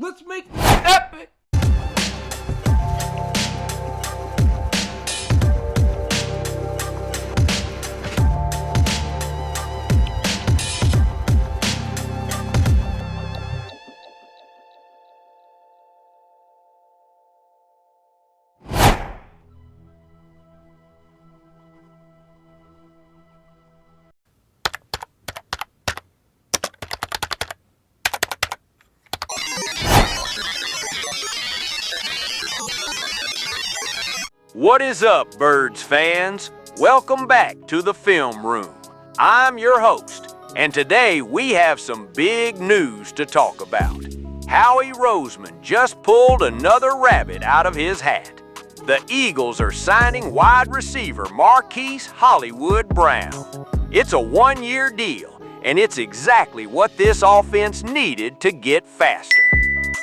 Let's make this epic! What is up, Birds fans? Welcome back to the Film Room. I'm your host, and today we have some big news to talk about. Howie Roseman just pulled another rabbit out of his hat. The Eagles are signing wide receiver Marquise Hollywood Brown. It's a one-year deal, and it's exactly what this offense needed to get faster.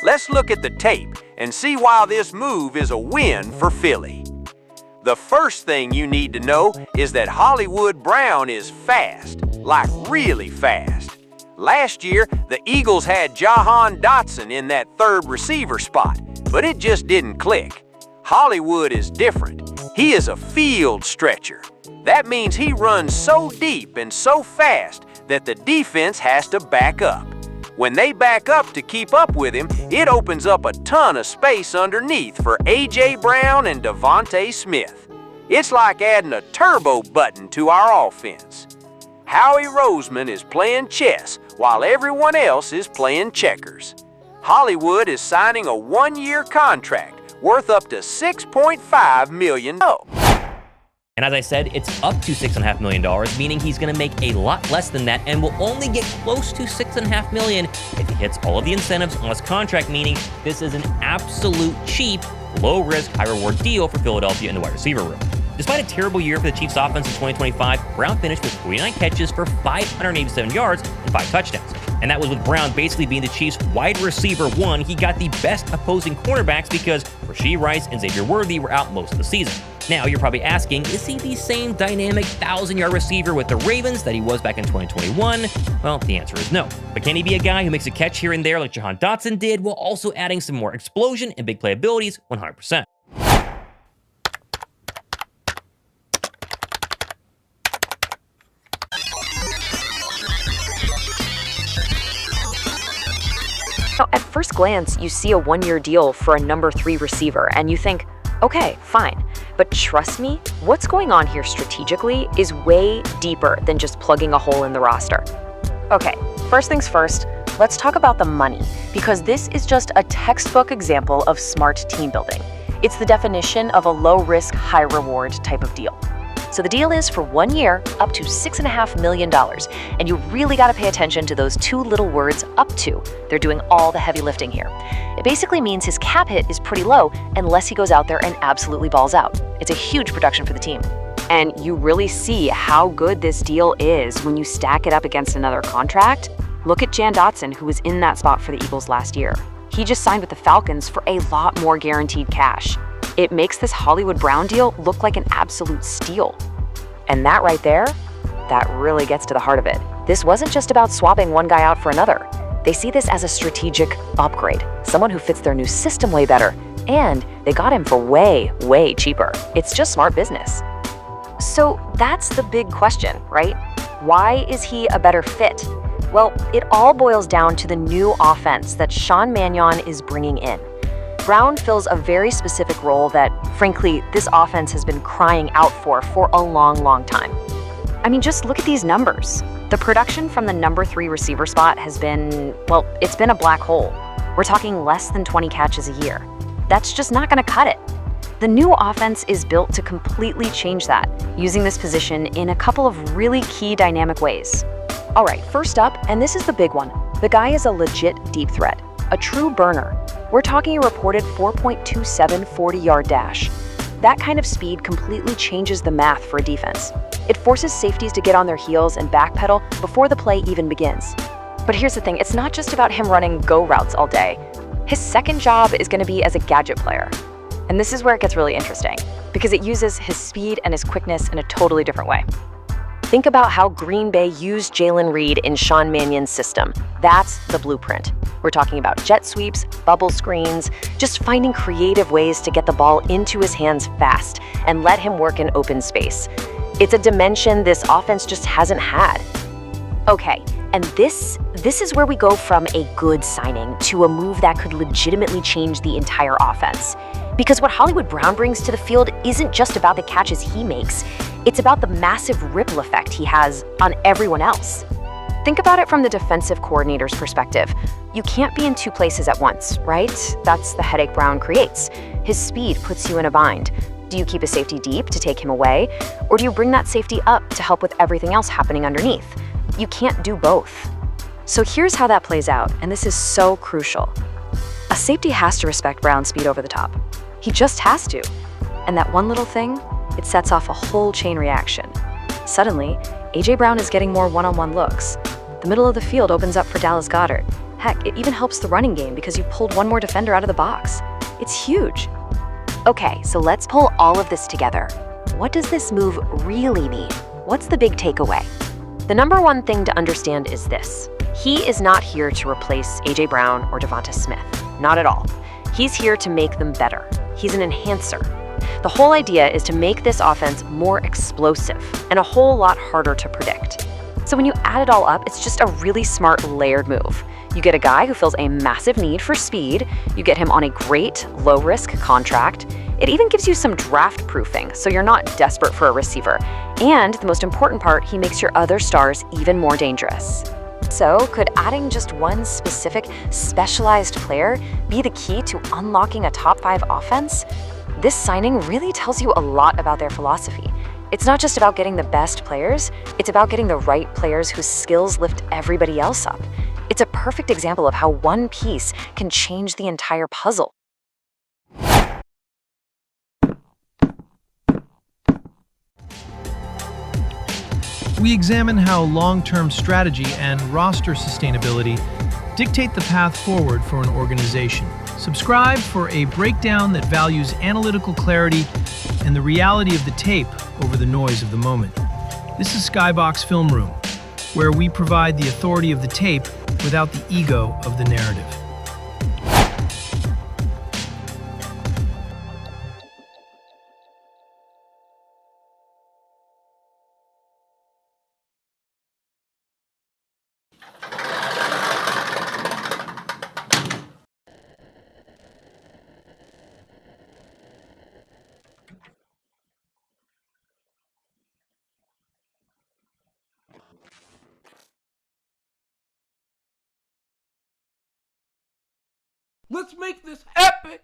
Let's look at the tape and see why this move is a win for Philly. The first thing you need to know is that Hollywood Brown is fast, like really fast. Last year, the Eagles had Jahan Dotson in that third receiver spot, but it just didn't click. Hollywood is different. He is a field stretcher. That means he runs so deep and so fast that the defense has to back up. When they back up to keep up with him, it opens up a ton of space underneath for A.J. Brown and Devontae Smith. It's like adding a turbo button to our offense. Howie Roseman is playing chess while everyone else is playing checkers. Hollywood is signing a one-year contract worth up to $6.5 million. And as I said, it's up to $6.5 million, meaning he's going to make a lot less than that and will only get close to $6.5 million if he hits all of the incentives on his contract, meaning this is an absolute cheap, low-risk, high-reward deal for Philadelphia in the wide receiver room. Despite a terrible year for the Chiefs offense in 2025, Brown finished with 49 catches for 587 yards and 5 touchdowns. And that was with Brown basically being the Chiefs' wide receiver one. He got the best opposing cornerbacks because Rashee Rice and Xavier Worthy were out most of the season. Now, you're probably asking, is he the same dynamic 1,000-yard receiver with the Ravens that he was back in 2021? Well, the answer is no. But can he be a guy who makes a catch here and there like Jahan Dotson did, while also adding some more explosion and big play abilities? 100%. Now, at first glance, you see a one-year deal for a number 3 receiver, and you think, okay, fine. But trust me, what's going on here strategically is way deeper than just plugging a hole in the roster. Okay, first things first, let's talk about the money, because this is just a textbook example of smart team building. It's the definition of a low-risk, high-reward type of deal. So the deal is for 1 year, up to $6.5 million, and you really got to pay attention to those 2 little words, up to. They're doing all the heavy lifting here. It basically means his cap hit is pretty low unless he goes out there and absolutely balls out. It's a huge production for the team. And you really see how good this deal is when you stack it up against another contract. Look at Jan Dotson, who was in that spot for the Eagles last year. He just signed with the Falcons for a lot more guaranteed cash. It makes this Hollywood Brown deal look like an absolute steal. And that right there, that really gets to the heart of it. This wasn't just about swapping one guy out for another. They see this as a strategic upgrade, someone who fits their new system way better, and they got him for way, way cheaper. It's just smart business. So that's the big question, right? Why is he a better fit? Well, it all boils down to the new offense that Sean Mannion is bringing in. Brown fills a very specific role that, frankly, this offense has been crying out for a long, long time. I mean, just look at these numbers. The production from the number 3 receiver spot has been, well, it's been a black hole. We're talking less than 20 catches a year. That's just not going to cut it. The new offense is built to completely change that, using this position in a couple of really key dynamic ways. All right, first up, and this is the big one, the guy is a legit deep threat, a true burner. We're talking a reported 4.27 40-yard dash. That kind of speed completely changes the math for a defense. It forces safeties to get on their heels and backpedal before the play even begins. But here's the thing, it's not just about him running go routes all day. His second job is going to be as a gadget player. And this is where it gets really interesting, because it uses his speed and his quickness in a totally different way. Think about how Green Bay used Jalen Reed in Sean Mannion's system. That's the blueprint. We're talking about jet sweeps, bubble screens, just finding creative ways to get the ball into his hands fast and let him work in open space. It's a dimension this offense just hasn't had. Okay, and this is where we go from a good signing to a move that could legitimately change the entire offense. Because what Hollywood Brown brings to the field isn't just about the catches he makes, it's about the massive ripple effect he has on everyone else. Think about it from the defensive coordinator's perspective. You can't be in two places at once, right? That's the headache Brown creates. His speed puts you in a bind. Do you keep a safety deep to take him away, or do you bring that safety up to help with everything else happening underneath? You can't do both. So here's how that plays out, and this is so crucial. A safety has to respect Brown's speed over the top. He just has to. And that one little thing, it sets off a whole chain reaction. Suddenly, A.J. Brown is getting more one-on-one looks. The middle of the field opens up for Dallas Goedert. Heck, it even helps the running game because you pulled one more defender out of the box. It's huge. Okay, so let's pull all of this together. What does this move really mean? What's the big takeaway? The number one thing to understand is this. He is not here to replace A.J. Brown or Devonta Smith. Not at all. He's here to make them better. He's an enhancer. The whole idea is to make this offense more explosive and a whole lot harder to predict. So when you add it all up, it's just a really smart layered move. You get a guy who fills a massive need for speed, you get him on a great low-risk contract, it even gives you some draft proofing, so you're not desperate for a receiver. And the most important part, he makes your other stars even more dangerous. So, could adding just one specific, specialized player be the key to unlocking a top 5 offense? This signing really tells you a lot about their philosophy. It's not just about getting the best players, it's about getting the right players whose skills lift everybody else up. It's a perfect example of how one piece can change the entire puzzle. We examine how long-term strategy and roster sustainability dictate the path forward for an organization. Subscribe for a breakdown that values analytical clarity and the reality of the tape over the noise of the moment. This is SkyBoxx Film Room, where we provide the authority of the tape without the ego of the narrative. Let's make this epic!